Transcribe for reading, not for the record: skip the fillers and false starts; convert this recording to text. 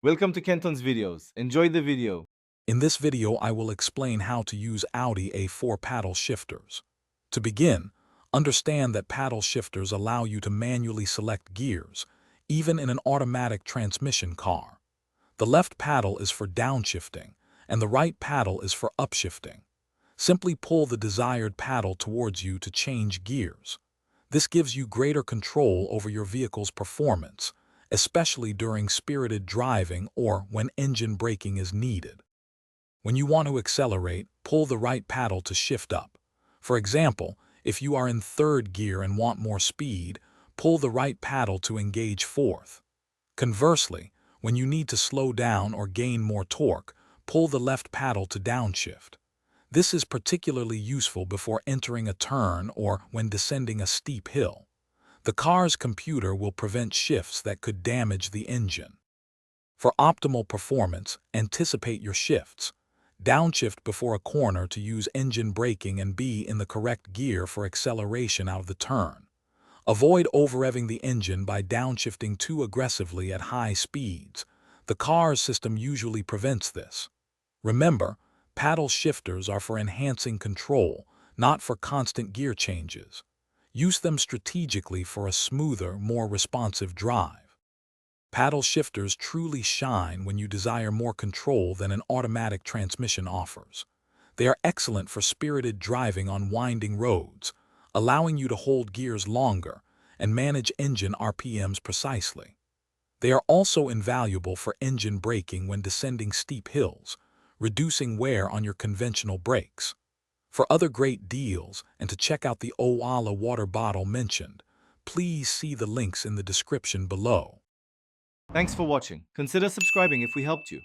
Welcome to Kenton's videos. Enjoy the video. In this video, I will explain how to use Audi A4 paddle shifters. To begin, understand that paddle shifters allow you to manually select gears, even in an automatic transmission car. The left paddle is for downshifting, and the right paddle is for upshifting. Simply pull the desired paddle towards you to change gears. This gives you greater control over your vehicle's performance, especially during spirited driving or when engine braking is needed. When you want to accelerate, pull the right paddle to shift up. For example, if you are in third gear and want more speed, pull the right paddle to engage fourth. Conversely, when you need to slow down or gain more torque, pull the left paddle to downshift. This is particularly useful before entering a turn or when descending a steep hill. The car's computer will prevent shifts that could damage the engine. For optimal performance, anticipate your shifts. Downshift before a corner to use engine braking and be in the correct gear for acceleration out of the turn. Avoid over-revving the engine by downshifting too aggressively at high speeds. The car's system usually prevents this. Remember, paddle shifters are for enhancing control, not for constant gear changes. Use them strategically for a smoother, more responsive drive. Paddle shifters truly shine when you desire more control than an automatic transmission offers. They are excellent for spirited driving on winding roads, allowing you to hold gears longer and manage engine RPMs precisely. They are also invaluable for engine braking when descending steep hills, reducing wear on your conventional brakes. For other great deals and to check out the Owala water bottle mentioned, please see the links in the description below. Thanks for watching. Consider subscribing if we helped you.